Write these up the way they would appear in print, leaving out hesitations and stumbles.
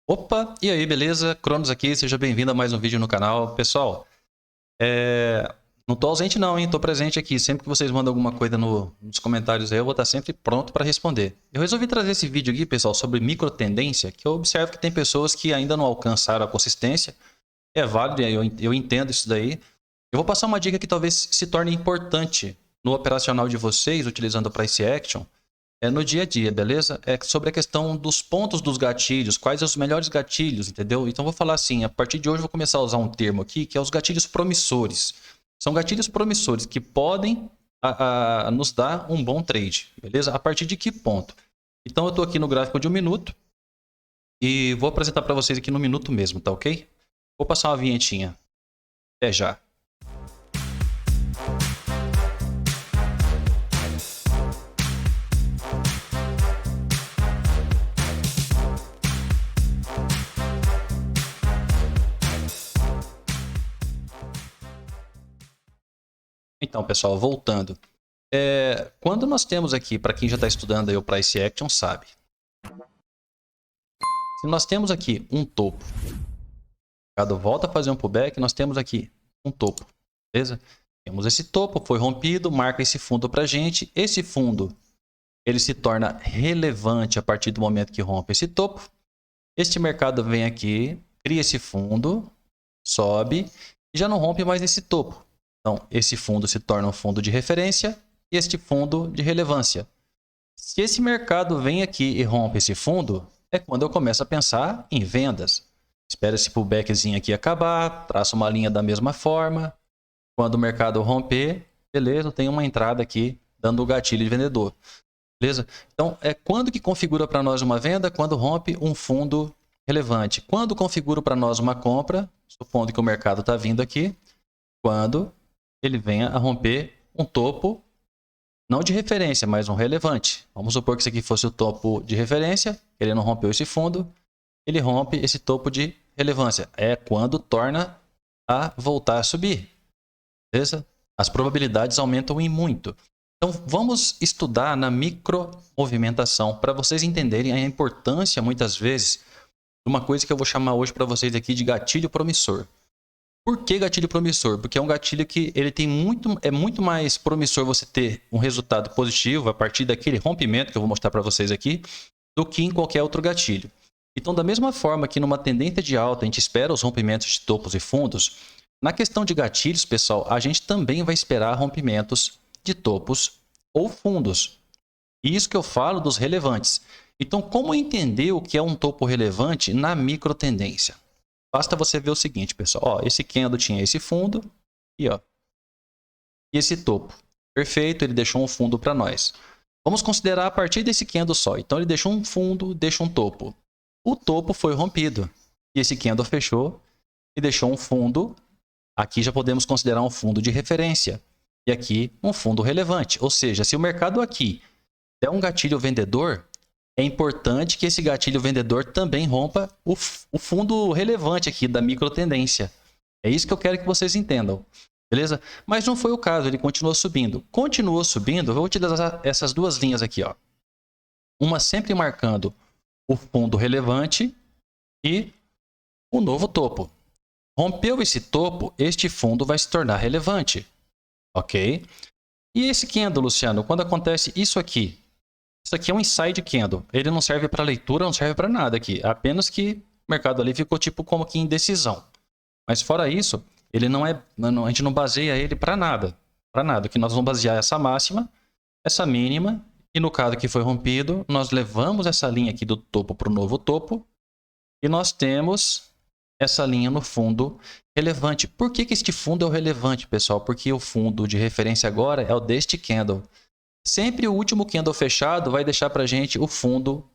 Opa, e aí, beleza? Cronos aqui, seja bem-vindo a mais um vídeo no canal. Pessoal, não tô ausente não, hein? Tô presente aqui. Sempre que vocês mandam alguma coisa nos comentários aí, eu vou estar sempre pronto para responder. Eu resolvi trazer esse vídeo aqui, pessoal, sobre microtendência, que eu observo que tem pessoas que ainda não alcançaram a consistência. É válido, eu entendo isso daí. Eu vou passar uma dica que talvez se torne importante no operacional de vocês, utilizando o Price Action, no dia a dia, beleza? É sobre a questão dos pontos dos gatilhos, quais os melhores gatilhos, entendeu? Então vou falar assim, a partir de hoje eu vou começar a usar um termo aqui, que é os gatilhos promissores. São gatilhos promissores que podem nos dar um bom trade, beleza? A partir de que ponto? Então eu estou aqui no gráfico de 1 minuto e vou apresentar para vocês aqui no minuto mesmo, tá ok? Vou passar uma vinhetinha. Até já. Então, pessoal, voltando. Quando nós temos aqui, para quem já está estudando aí o Price Action, sabe. Se nós temos aqui um topo, o mercado volta a fazer um pullback, nós temos aqui um topo, beleza? Temos esse topo, foi rompido, marca esse fundo para a gente. Esse fundo, ele se torna relevante a partir do momento que rompe esse topo. Este mercado vem aqui, cria esse fundo, sobe e já não rompe mais esse topo. Então, esse fundo se torna um fundo de referência e este fundo de relevância. Se esse mercado vem aqui e rompe esse fundo, é quando eu começo a pensar em vendas. Espero esse pullbackzinho aqui acabar, traço uma linha da mesma forma. Quando o mercado romper, beleza, eu tenho uma entrada aqui dando o gatilho de vendedor. Beleza? Então, quando que configura para nós uma venda? Quando rompe um fundo relevante. Quando configura para nós uma compra, supondo que o mercado está vindo aqui, quando ele venha a romper um topo, não de referência, mas um relevante. Vamos supor que isso aqui fosse o topo de referência, ele não rompeu esse fundo, ele rompe esse topo de relevância. É quando torna a voltar a subir. Beleza? As probabilidades aumentam em muito. Então, vamos estudar na micromovimentação para vocês entenderem a importância, muitas vezes, de uma coisa que eu vou chamar hoje para vocês aqui de gatilho promissor. Por que gatilho promissor? Porque é um gatilho que ele tem é muito mais promissor você ter um resultado positivo a partir daquele rompimento que eu vou mostrar para vocês aqui, do que em qualquer outro gatilho. Então, da mesma forma que numa tendência de alta a gente espera os rompimentos de topos e fundos, na questão de gatilhos, pessoal, a gente também vai esperar rompimentos de topos ou fundos. E isso que eu falo dos relevantes. Então, como entender o que é um topo relevante na microtendência? Basta você ver o seguinte, pessoal. Ó, esse candle tinha esse fundo e, ó, e esse topo. Perfeito, ele deixou um fundo para nós. Vamos considerar a partir desse candle só. Então, ele deixou um fundo, deixou um topo. O topo foi rompido. E esse candle fechou e deixou um fundo. Aqui já podemos considerar um fundo de referência. E aqui um fundo relevante. Ou seja, se o mercado aqui der um gatilho vendedor, é importante que esse gatilho vendedor também rompa o fundo relevante aqui da microtendência. É isso que eu quero que vocês entendam. Beleza? Mas não foi o caso, ele continuou subindo. Continuou subindo, eu vou utilizar essas duas linhas aqui, ó. Uma sempre marcando o fundo relevante e o novo topo. Rompeu esse topo, este fundo vai se tornar relevante. Ok? E esse candle, Luciano, quando acontece isso aqui é um inside candle. Ele não serve para leitura, não serve para nada aqui. Apenas que o mercado ali ficou tipo como que em decisão. Mas fora isso, ele não é, a gente não baseia ele para nada. Para nada. Que nós vamos basear essa máxima, essa mínima, e no caso que foi rompido, nós levamos essa linha aqui do topo para o novo topo, e nós temos essa linha no fundo relevante. Por que este fundo é o relevante, pessoal? Porque o fundo de referência agora é o deste candle. Sempre o último candle fechado vai deixar para a gente o fundo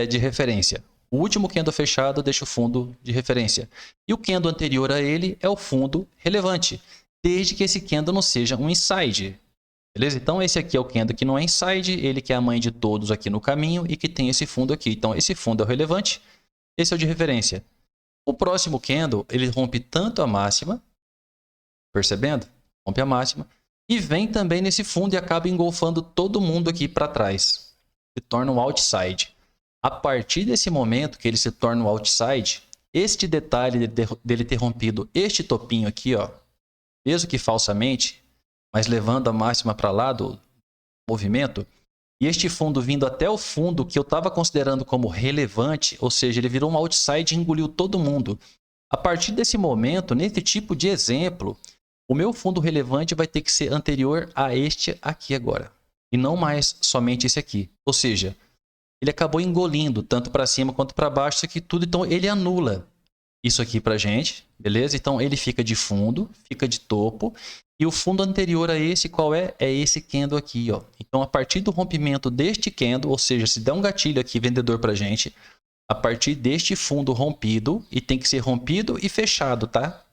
de referência. O último candle fechado deixa o fundo de referência. E o candle anterior a ele é o fundo relevante, desde que esse candle não seja um inside. Beleza? Então esse aqui é o candle que não é inside, ele que é a mãe de todos aqui no caminho e que tem esse fundo aqui. Então esse fundo é o relevante, esse é o de referência. O próximo candle, ele rompe tanto a máxima, percebendo? Rompe a máxima. E vem também nesse fundo e acaba engolfando todo mundo aqui para trás. Se torna um outside. A partir desse momento que ele se torna o outside, este detalhe dele ter rompido este topinho aqui, ó, mesmo que falsamente, mas levando a máxima para lá do movimento, e este fundo vindo até o fundo que eu estava considerando como relevante, ou seja, ele virou um outside e engoliu todo mundo. A partir desse momento, nesse tipo de exemplo, o meu fundo relevante vai ter que ser anterior a este aqui agora, e não mais somente esse aqui. Ou seja, ele acabou engolindo tanto para cima quanto para baixo isso aqui tudo, então ele anula isso aqui para gente, beleza? Então ele fica de fundo, fica de topo, e o fundo anterior a esse qual é? É esse candle aqui, ó. Então a partir do rompimento deste candle, ou seja, se der um gatilho aqui vendedor para gente, a partir deste fundo rompido, e tem que ser rompido e fechado, tá?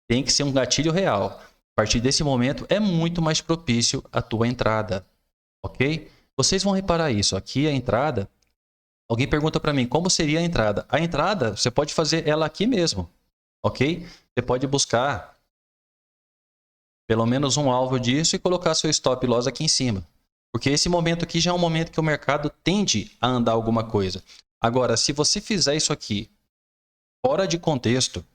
Tem que ser um gatilho real. A partir desse momento é muito mais propício a tua entrada, ok? Vocês vão reparar isso. Aqui a entrada, alguém pergunta para mim, como seria a entrada? A entrada, você pode fazer ela aqui mesmo, ok? Você pode buscar pelo menos um alvo disso e colocar seu stop loss aqui em cima. Porque esse momento aqui já é um momento que o mercado tende a andar alguma coisa. Agora, se você fizer isso aqui fora de contexto,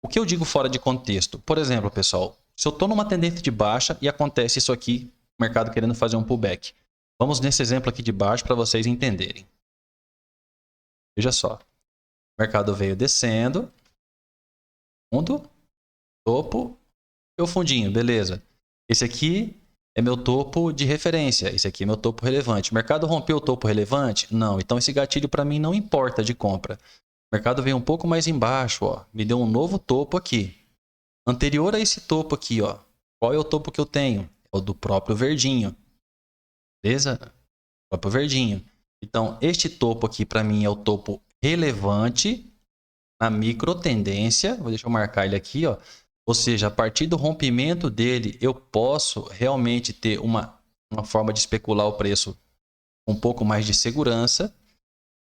o que eu digo fora de contexto? Por exemplo, pessoal, se eu estou numa tendência de baixa e acontece isso aqui, o mercado querendo fazer um pullback. Vamos nesse exemplo aqui de baixo para vocês entenderem. Veja só. O mercado veio descendo. Fundo. Topo. E o fundinho, beleza. Esse aqui é meu topo de referência. Esse aqui é meu topo relevante. O mercado rompeu o topo relevante? Não. Então esse gatilho para mim não importa de compra. O mercado veio um pouco mais embaixo, ó. Me deu um novo topo aqui. Anterior a esse topo aqui, ó. Qual é o topo que eu tenho? É o do próprio verdinho. Beleza? O próprio verdinho. Então, este topo aqui para mim é o topo relevante na micro tendência. Deixa eu marcar ele aqui, ó. Ou seja, a partir do rompimento dele, eu posso realmente ter uma forma de especular o preço com um pouco mais de segurança.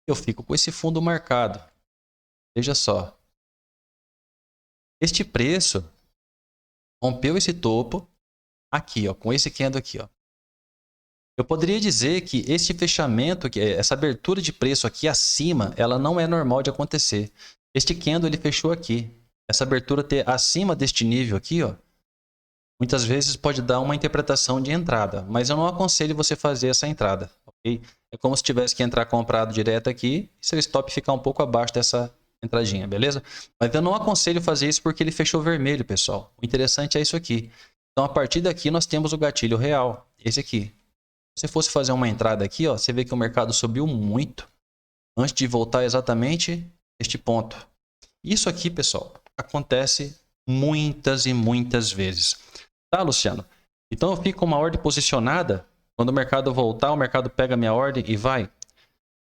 Eu fico com esse fundo marcado. Veja só. Este preço rompeu esse topo aqui, ó, com esse candle aqui, ó. Eu poderia dizer que esse fechamento, essa abertura de preço aqui acima, ela não é normal de acontecer. Este candle ele fechou aqui. Essa abertura ter acima deste nível aqui, ó, muitas vezes pode dar uma interpretação de entrada, mas eu não aconselho você fazer essa entrada, ok? É como se tivesse que entrar comprado direto aqui e seu stop ficar um pouco abaixo dessa entradinha, beleza? Mas eu não aconselho fazer isso porque ele fechou vermelho, pessoal. O interessante é isso aqui. Então, a partir daqui, nós temos o gatilho real, esse aqui. Se você fosse fazer uma entrada aqui, ó, você vê que o mercado subiu muito antes de voltar exatamente este ponto. Isso aqui, pessoal, acontece muitas e muitas vezes. Tá, Luciano? Então eu fico com uma ordem posicionada. Quando o mercado voltar, o mercado pega a minha ordem e vai.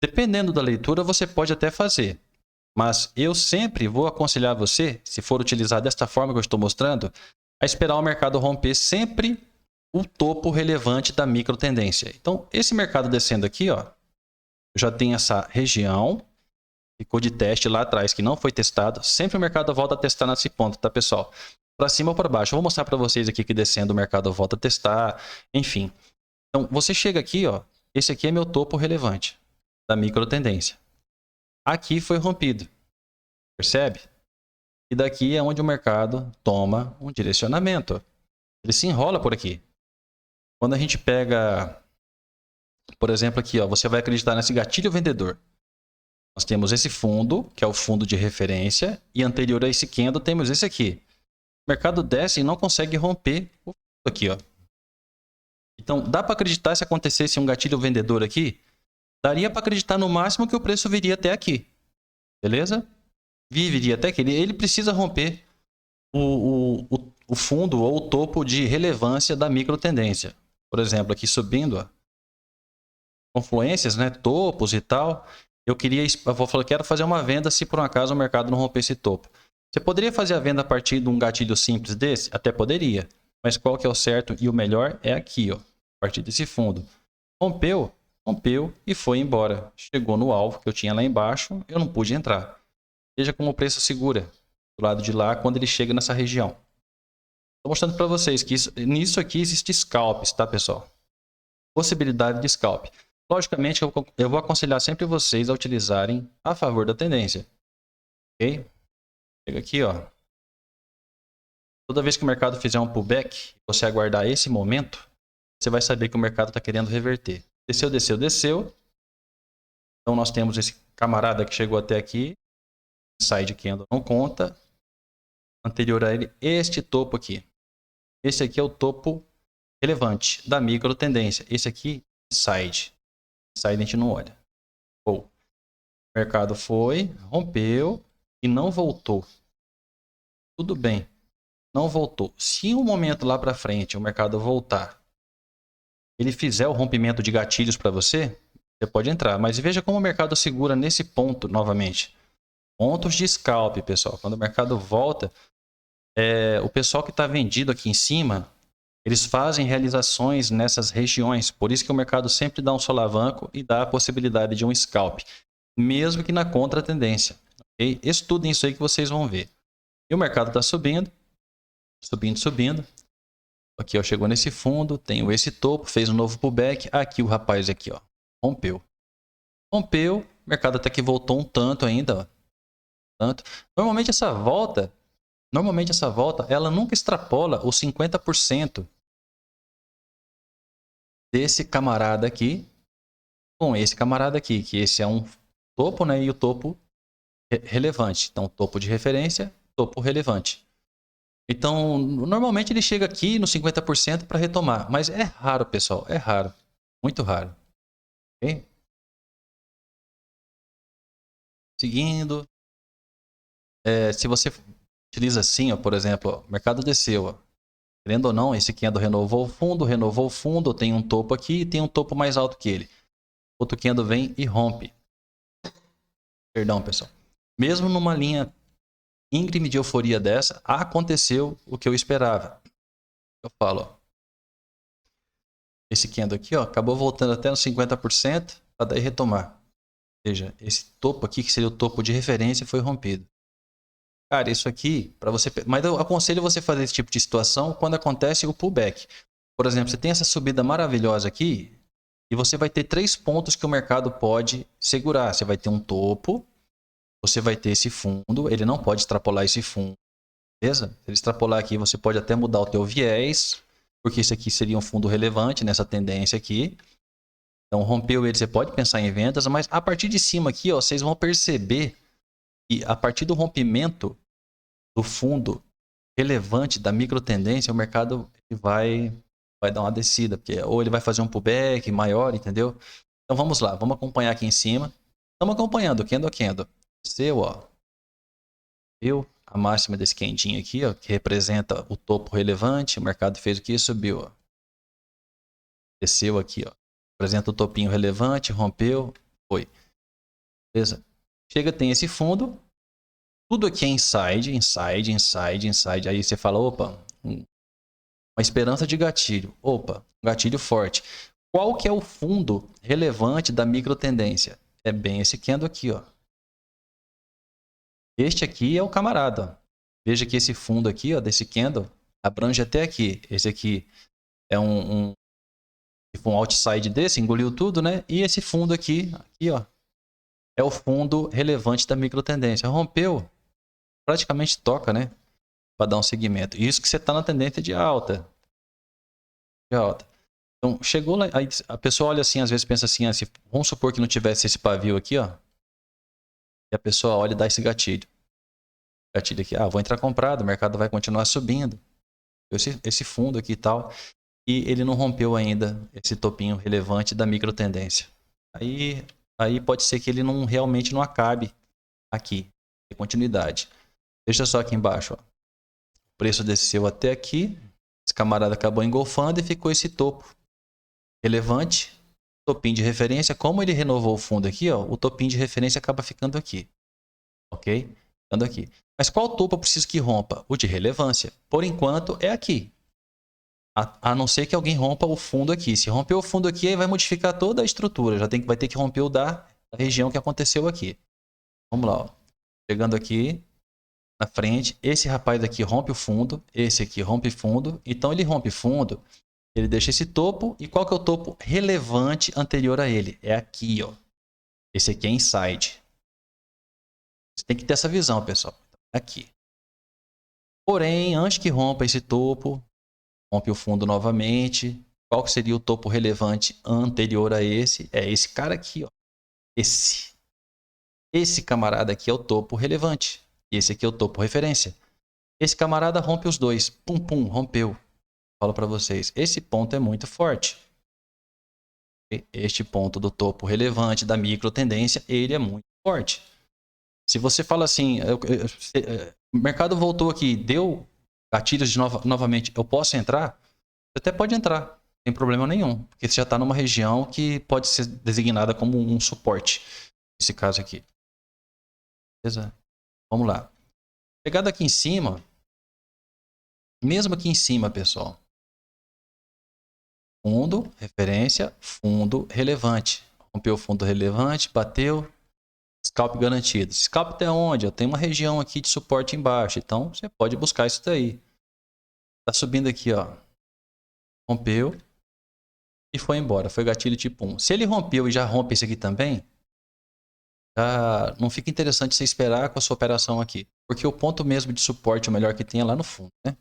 Dependendo da leitura, você pode até fazer. Mas eu sempre vou aconselhar você, se for utilizar desta forma que eu estou mostrando, a esperar o mercado romper sempre o topo relevante da micro tendência. Então, esse mercado descendo aqui, ó, já tem essa região, ficou de teste lá atrás, que não foi testado. Sempre o mercado volta a testar nesse ponto, tá, pessoal? Para cima ou para baixo. Eu vou mostrar para vocês aqui que descendo o mercado volta a testar, enfim. Então, você chega aqui, ó, esse aqui é meu topo relevante da micro tendência. Aqui foi rompido, percebe? E daqui é onde o mercado toma um direcionamento. Ele se enrola por aqui. Quando a gente pega, por exemplo, aqui, ó, você vai acreditar nesse gatilho vendedor. Nós temos esse fundo, que é o fundo de referência, e anterior a esse candle temos esse aqui. O mercado desce e não consegue romper o fundo aqui, ó. Então, dá para acreditar se acontecesse um gatilho vendedor aqui? Daria para acreditar no máximo que o preço viria até aqui. Beleza? Viria até aqui. Ele precisa romper o fundo ou o topo de relevância da micro tendência. Por exemplo, aqui subindo, ó, confluências, né, topos e tal. Eu quero fazer uma venda se por um acaso o mercado não romper esse topo. Você poderia fazer a venda a partir de um gatilho simples desse? Até poderia. Mas qual que é o certo e o melhor é aqui, ó, a partir desse fundo. Rompeu e foi embora. Chegou no alvo que eu tinha lá embaixo, eu não pude entrar. Veja como o preço segura do lado de lá quando ele chega nessa região. Estou mostrando para vocês que nisso aqui existe scalps, tá, pessoal? Possibilidade de scalp. Logicamente, eu vou aconselhar sempre vocês a utilizarem a favor da tendência. Ok? Chega aqui, ó. Toda vez que o mercado fizer um pullback, você aguardar esse momento, você vai saber que o mercado está querendo reverter. Desceu, desceu, desceu. Então nós temos esse camarada que chegou até aqui. Side candle não conta. Anterior a ele, este topo aqui. Esse aqui é o topo relevante da micro tendência. Esse aqui, side. Side a gente não olha. O mercado foi, rompeu e não voltou. Tudo bem. Não voltou. Se um momento lá para frente o mercado voltar, ele fizer o rompimento de gatilhos para você, você pode entrar. Mas veja como o mercado segura nesse ponto novamente. Pontos de scalp, pessoal. Quando o mercado volta, o pessoal que está vendido aqui em cima, eles fazem realizações nessas regiões. Por isso que o mercado sempre dá um solavanco e dá a possibilidade de um scalp. Mesmo que na contra-tendência. Okay? Estudem isso aí que vocês vão ver. E o mercado está subindo. Subindo, subindo. Aqui, ó, chegou nesse fundo, tenho esse topo, fez um novo pullback. Aqui o rapaz aqui, ó, rompeu. Rompeu, o mercado até que voltou um tanto ainda, ó. Tanto. Normalmente essa volta, ela nunca extrapola os 50% desse camarada aqui com esse camarada aqui, que esse é um topo, né, e o topo relevante. Então, topo de referência, topo relevante. Então, normalmente ele chega aqui no 50% para retomar, mas é raro, pessoal, é raro, muito raro. Okay? Seguindo, se você utiliza assim, ó, por exemplo, ó, o mercado desceu, ó, querendo ou não, esse candle renovou o fundo, tem um topo aqui e tem um topo mais alto que ele. Outro candle vem e rompe. Perdão, pessoal. Mesmo numa linha íngreme de euforia dessa, aconteceu o que eu esperava. Eu falo, ó, esse candle aqui, ó, acabou voltando até nos 50% para daí retomar. Ou seja, esse topo aqui, que seria o topo de referência, foi rompido. Cara, isso aqui, para você. Mas eu aconselho você fazer esse tipo de situação quando acontece o pullback. Por exemplo, você tem essa subida maravilhosa aqui e você vai ter 3 pontos que o mercado pode segurar. Você vai ter um topo, você vai ter esse fundo, ele não pode extrapolar esse fundo, beleza? Se ele extrapolar aqui, você pode até mudar o teu viés, porque esse aqui seria um fundo relevante nessa tendência aqui. Então, rompeu ele, você pode pensar em vendas, mas a partir de cima aqui, ó, vocês vão perceber que a partir do rompimento do fundo relevante da micro tendência, o mercado vai dar uma descida, porque ou ele vai fazer um pullback maior, entendeu? Então vamos lá, vamos acompanhar aqui em cima. Estamos acompanhando, candle a candle. Desceu, ó. Viu? A máxima desse candinho aqui, ó, que representa o topo relevante. O mercado fez o que? Subiu, ó. Desceu aqui, ó. Representa o topinho relevante, rompeu, foi. Beleza? Chega, tem esse fundo. Tudo aqui é inside, inside, inside, inside. Aí você fala, opa, uma esperança de gatilho. Opa, um gatilho forte. Qual que é o fundo relevante da micro tendência? É bem esse candle aqui, ó. Este aqui é o camarada. Ó. Veja que esse fundo aqui, ó, desse candle, abrange até aqui. Esse aqui é um outside desse, engoliu tudo, né? E esse fundo aqui, ó, é o fundo relevante da micro tendência. Rompeu, praticamente toca, né? Para dar um segmento. Isso que você está na tendência de alta. De alta. Então, chegou lá, aí a pessoa olha assim, às vezes pensa assim, vamos supor que não tivesse esse pavio aqui, ó. E a pessoa olha e dá esse gatilho. Gatilho aqui, vou entrar comprado, o mercado vai continuar subindo. Esse fundo aqui e tal. E ele não rompeu ainda esse topinho relevante da micro tendência. Aí pode ser que ele realmente não acabe aqui. Tem continuidade. Deixa só aqui embaixo, ó. O preço desceu até aqui. Esse camarada acabou engolfando e ficou esse topo relevante. Topinho de referência. Como ele renovou o fundo aqui, ó, o topinho de referência acaba ficando aqui. Ok? Ficando aqui. Mas qual topo eu preciso que rompa? O de relevância. Por enquanto é aqui. A não ser que alguém rompa o fundo aqui. Se romper o fundo aqui, aí vai modificar toda a estrutura. Vai ter que romper o da região que aconteceu aqui. Vamos lá. Ó. Chegando aqui na frente. Esse rapaz aqui rompe o fundo. Esse aqui rompe fundo. Então ele rompe fundo. Ele deixa esse topo. E qual que é o topo relevante anterior a ele? É aqui, ó. Esse aqui é inside. Você tem que ter essa visão, pessoal. Aqui. Porém, antes que rompa esse topo, rompe o fundo novamente. Qual que seria o topo relevante anterior a esse? É esse cara aqui, ó. Esse camarada aqui é o topo relevante. E esse aqui é o topo referência. Esse camarada rompe os dois. Pum, pum, rompeu. Falo para vocês, esse ponto é muito forte. Este ponto do topo relevante da micro tendência, ele é muito forte. Se você fala assim, o mercado voltou aqui, deu gatilhos novamente, eu posso entrar? Você até pode entrar, não tem problema nenhum. Porque você já está numa região que pode ser designada como um suporte. Nesse caso aqui. Beleza? Vamos lá. Pegada aqui em cima. Mesmo aqui em cima, pessoal. Fundo, referência, fundo relevante. Rompeu o fundo relevante, bateu. Scalp garantido. Scalp até onde? Eu tenho uma região aqui de suporte embaixo. Então, você pode buscar isso daí. Tá subindo aqui, ó. Rompeu. E foi embora. Foi gatilho tipo 1. Se ele rompeu e já rompe esse aqui também, já não fica interessante você esperar com a sua operação aqui. Porque o ponto mesmo de suporte, o melhor que tem é lá no fundo, né?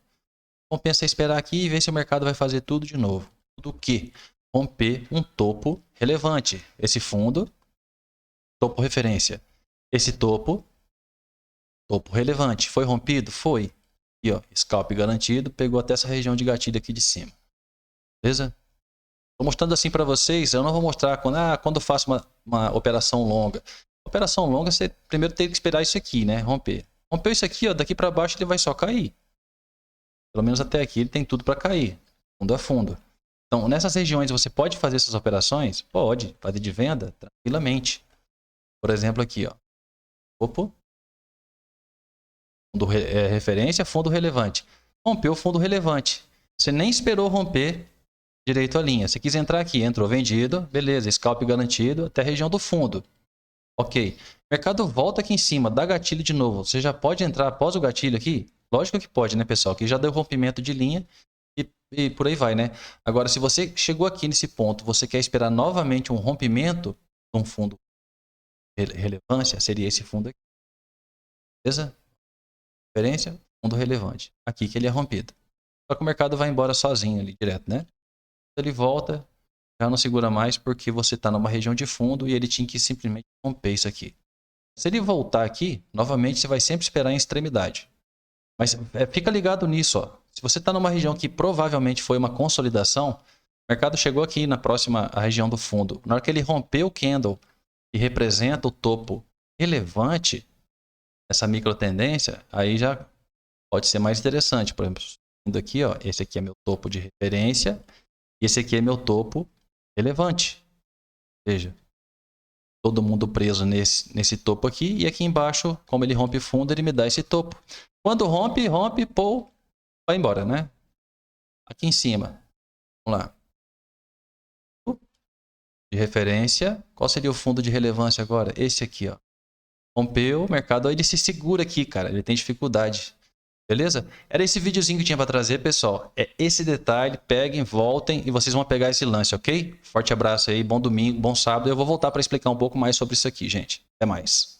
Compensa esperar aqui e ver se o mercado vai fazer tudo de novo. Tudo o quê? Romper um topo relevante. Esse fundo, topo referência. Esse topo, topo relevante. Foi rompido? Foi. E ó, scalp garantido, pegou até essa região de gatilho aqui de cima. Beleza? Estou mostrando assim para vocês, eu não vou mostrar quando eu faço uma operação longa. Operação longa, você primeiro tem que esperar isso aqui, né? Romper. Rompeu isso aqui, ó, daqui para baixo ele vai só cair. Pelo menos até aqui ele tem tudo para cair. Fundo a fundo. Então, nessas regiões você pode fazer essas operações? Pode. Fazer de venda tranquilamente. Por exemplo aqui, ó. Opa. Fundo referência, fundo relevante. Rompeu o fundo relevante. Você nem esperou romper direito a linha. Você quis entrar aqui, entrou vendido, beleza, scalp garantido até a região do fundo. Ok. Mercado volta aqui em cima, dá gatilho de novo. Você já pode entrar após o gatilho aqui? Lógico que pode, né, pessoal? Que já deu rompimento de linha e por aí vai, né? Agora, se você chegou aqui nesse ponto, você quer esperar novamente um rompimento de um fundo relevância, seria esse fundo aqui. Beleza? Referência, fundo relevante. Aqui que ele é rompido. Só que o mercado vai embora sozinho ali, direto, né? Ele volta, já não segura mais porque você está numa região de fundo e ele tinha que simplesmente romper isso aqui. Se ele voltar aqui, novamente você vai sempre esperar em extremidade. Mas fica ligado nisso, ó. Se você está numa região que provavelmente foi uma consolidação, o mercado chegou aqui na próxima a região do fundo. Na hora que ele rompeu o candle e representa o topo relevante, essa micro tendência, aí já pode ser mais interessante. Por exemplo, indo aqui, ó, esse aqui é meu topo de referência e esse aqui é meu topo relevante. Veja, todo mundo preso nesse topo aqui e aqui embaixo, como ele rompe fundo, ele me dá esse topo. Quando rompe, pô, vai embora, né? Aqui em cima, vamos lá. De referência, qual seria o fundo de relevância agora? Esse aqui, ó. Rompeu o mercado, ele se segura aqui, cara, ele tem dificuldade. Beleza? Era esse videozinho que tinha para trazer, pessoal. É esse detalhe, peguem, voltem e vocês vão pegar esse lance, ok? Forte abraço aí, bom domingo, bom sábado. Eu vou voltar para explicar um pouco mais sobre isso aqui, gente. Até mais.